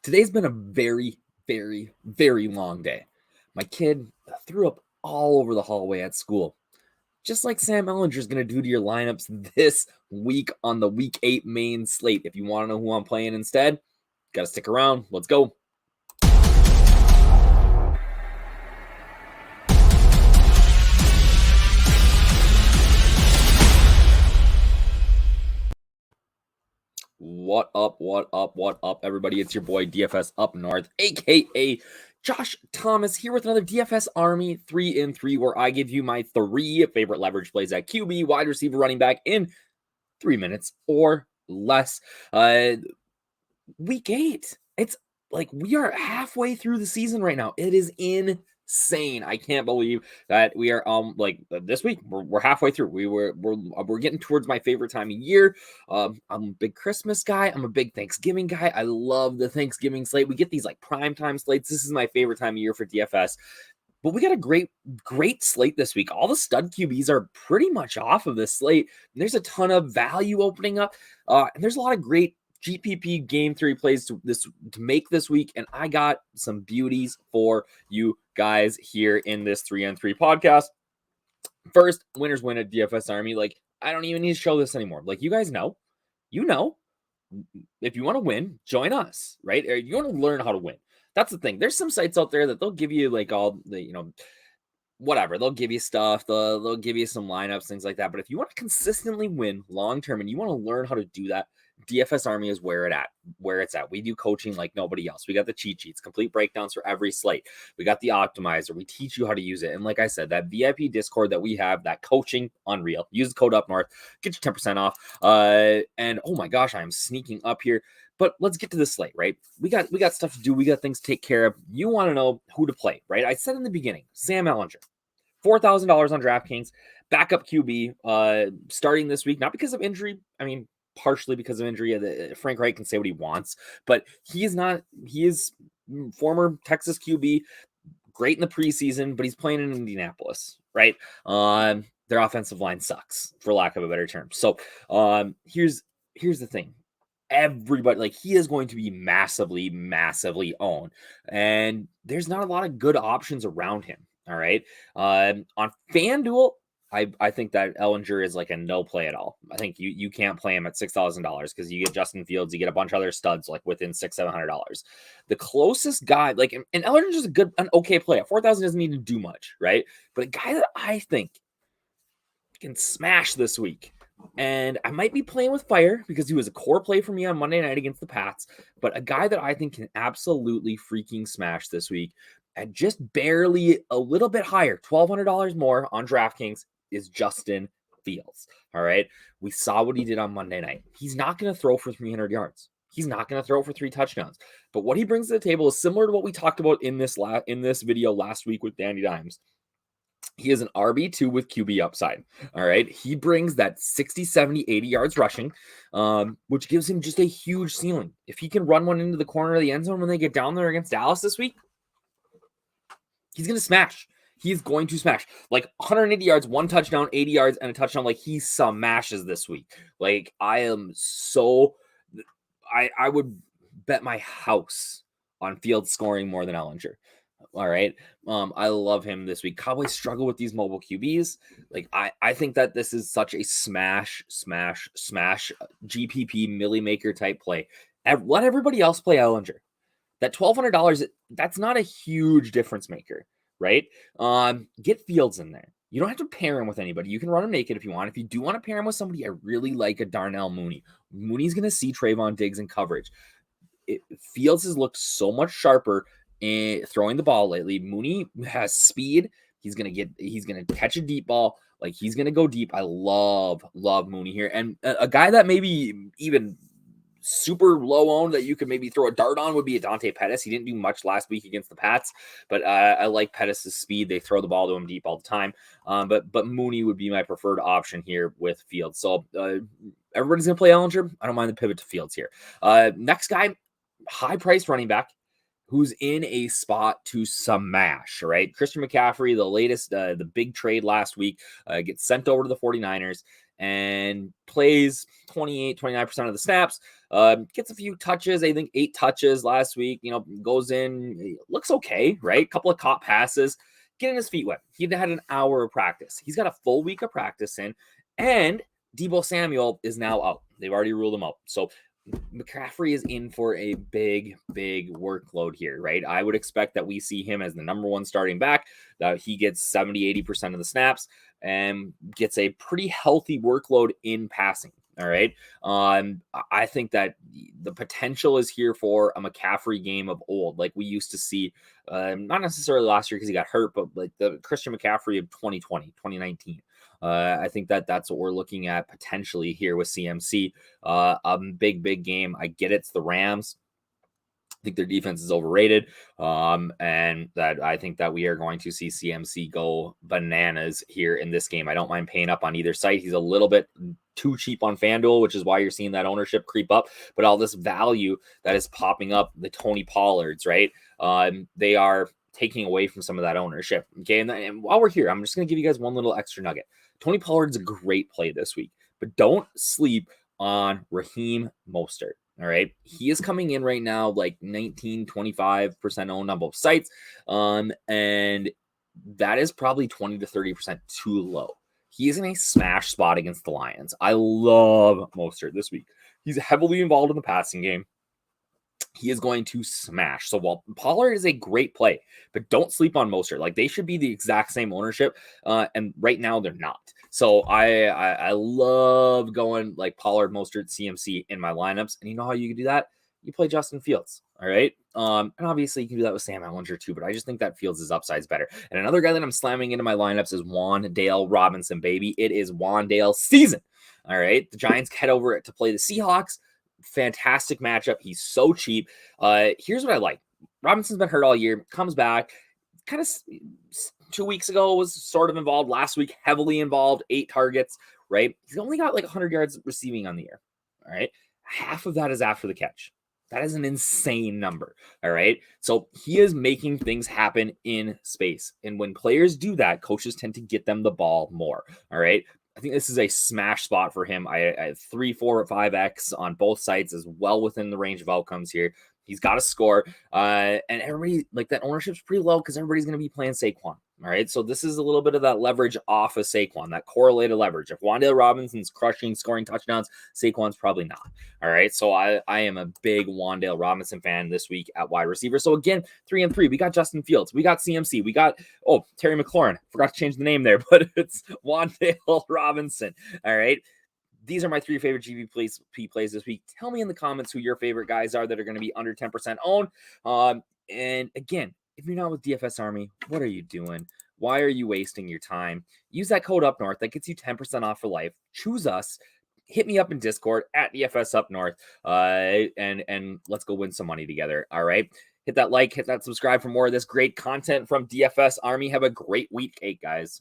Today's been a very, very, very long day. My kid threw up all over the hallway at school, just like Sam Ellinger's going to do to your lineups this week on the Week 8 main slate. If you want to know who I'm playing instead, got to stick around. Let's go. What up, everybody? It's your boy DFS Up North, aka Josh Thomas, here with another DFS Army 3-in-3, where I give you my 3 favorite leverage plays at QB, wide receiver, running back in 3 minutes or less. Week 8. It's like we are halfway through the season right now. It is insane. I can't believe that we are this week we're halfway through. We're getting towards my favorite time of year. I'm a big Christmas guy. I'm a big Thanksgiving guy. I love the Thanksgiving slate. We get these like prime time slates. This is my favorite time of year for DFS. But we got a great slate this week. All the stud QBs are pretty much off of this slate. There's a ton of value opening up. And there's a lot of great GPP game 3 plays to make this week, and I got some beauties for you guys here in this 3-on-3 podcast. First, winners win at DFS Army. Like, I don't even need to show this anymore. Like, you guys know, if you want to win, join us, right? Or you want to learn how to win. That's the thing. There's some sites out there that they'll give you like all the, whatever. They'll give you stuff. They'll give you some lineups, things like that. But if you want to consistently win long term and you want to learn how to do that, DFS Army is where it's at. We do coaching like nobody else. We got the cheat sheets, complete breakdowns for every slate. We got the optimizer. We teach you how to use it. And like I said, that VIP Discord that we have, that coaching, unreal. Use the code UpNorth, get you 10% off. And oh my gosh, I'm sneaking up here. But let's get to the slate, right? We got stuff to do. We got things to take care of. You want to know who to play, right? I said in the beginning, Sam Ellinger, $4,000 on DraftKings, backup QB, starting this week, not because of injury. I mean, partially because of injury. Frank Reich can say what he wants, but he is former Texas QB, great in the preseason, but he's playing in Indianapolis, right? Their offensive line sucks, for lack of a better term. So here's the thing. Everybody, like, he is going to be massively owned, and there's not a lot of good options around him. All right. On FanDuel, I think that Ellinger is like a no play at all. I think you can't play him at $6,000 because you get Justin Fields, you get a bunch of other studs like within $600-700. The closest guy, like, and Ellinger is an okay play at 4,000, doesn't need to do much, right? But a guy that I think can smash this week, and I might be playing with fire because he was a core play for me on Monday night against the Pats, but a guy that I think can absolutely freaking smash this week at just barely a little bit higher, $1,200 more on DraftKings, is Justin Fields. All right. We saw what he did on Monday night. He's not going to throw for 300 yards. He's not going to throw for 3 touchdowns. But what he brings to the table is similar to what we talked about in this video last week with Danny Dimes. He is an RB2 with QB upside. All right. He brings that 60, 70, 80 yards rushing, which gives him just a huge ceiling. If he can run one into the corner of the end zone when they get down there against Dallas this week, he's going to smash. He's going to smash. Like 180 yards, 1 touchdown, 80 yards, and a touchdown. Like, he smashes this week. Like, I would bet my house on Fields scoring more than Ellinger. All right. I love him this week. Cowboys struggle with these mobile QBs. Like, I think that this is such a smash GPP Millie Maker type play. Let everybody else play Ellinger. That $1,200, that's not a huge difference maker, right? Get Fields in there. You don't have to pair him with anybody. You can run him naked if you want. If you do want to pair him with somebody, I really like a Darnell Mooney. Mooney's going to see Trayvon Diggs in coverage. Fields has looked so much sharper in throwing the ball lately. Mooney has speed. He's going to catch a deep ball. Like, he's going to go deep. I love Mooney here. And a guy that maybe even super low owned that you could maybe throw a dart on would be a Dante Pettis. He didn't do much last week against the Pats, but I like Pettis' speed. They throw the ball to him deep all the time. But Mooney would be my preferred option here with Fields. So everybody's going to play Ellinger. I don't mind the pivot to Fields here. Next guy, high price running back who's in a spot to smash, right? Christian McCaffrey, the latest, the big trade last week, gets sent over to the 49ers. and plays 29% of the snaps. Gets a few touches. I think 8 touches last week. Goes in, looks okay, right? Couple of caught passes, getting his feet wet. He had an hour of practice. He's got a full week of practice in, and Deebo Samuel is now out. They've already ruled him out. So McCaffrey is in for a big workload here, right? I would expect that we see him as the number 1 starting back, that he gets 70-80% of the snaps and gets a pretty healthy workload in passing. All right. I think that the potential is here for a McCaffrey game of old, like we used to see, not necessarily last year because he got hurt, but like the Christian McCaffrey of 2020, 2019. I think that that's what we're looking at potentially here with CMC. A big game. I get it's the Rams. I think their defense is overrated. And that I think that we are going to see CMC go bananas here in this game. I don't mind paying up on either side. He's a little bit too cheap on FanDuel, which is why you're seeing that ownership creep up. But all this value that is popping up, the Tony Pollards, right? They are taking away from some of that ownership. Okay. And while we're here, I'm just going to give you guys one little extra nugget. Tony Pollard's a great play this week, but don't sleep on Raheem Mostert. All right. He is coming in right now like 19-25% owned on both sites. And that is probably 20 to 30% too low. He is in a smash spot against the Lions. I love Mostert this week. He's heavily involved in the passing game. He is going to smash. So while Pollard is a great play, but don't sleep on Mostert. Like they should be the exact same ownership. And right now they're not. So I love going like Pollard, Mostert, CMC in my lineups. And you know how you can do that? You play Justin Fields. All right. And obviously you can do that with Sam Ehlinger too, but I just think that Fields' upside's better. And another guy that I'm slamming into my lineups is Wan'Dale Robinson, baby. It is Wan'Dale season. All right. The Giants head over to play the Seahawks. Fantastic matchup. He's so cheap. Here's what I like. Robinson's been hurt all year, comes back, kind of 2 weeks ago was sort of involved. Last week, heavily involved, 8 targets, right? He's only got like 100 yards receiving on the year. All right. Half of that is after the catch. That is an insane number. All right. So he is making things happen in space. And when players do that, coaches tend to get them the ball more. All right. I think this is a smash spot for him. I have 3, 4, 5x on both sides is well within the range of outcomes here. He's got to score. And everybody, like that ownership's pretty low because everybody's going to be playing Saquon. All right. So this is a little bit of that leverage off of Saquon, that correlated leverage. If Wan'Dale Robinson's crushing, scoring touchdowns, Saquon's probably not. All right. So I am a big Wan'Dale Robinson fan this week at wide receiver. So again, 3 and 3. We got Justin Fields. We got CMC. We got, Terry McLaurin. Forgot to change the name there, but it's Wan'Dale Robinson. All right. These are my 3 favorite GPP plays this week. Tell me in the comments who your favorite guys are that are going to be under 10% owned. And again, if you're not with DFS Army, what are you doing? Why are you wasting your time? Use that code UpNorth. That gets you 10% off for life. Choose us. Hit me up in Discord at DFSUpNorth. And let's go win some money together. All right. Hit that like, hit that subscribe for more of this great content from DFS Army. Have a great week, guys.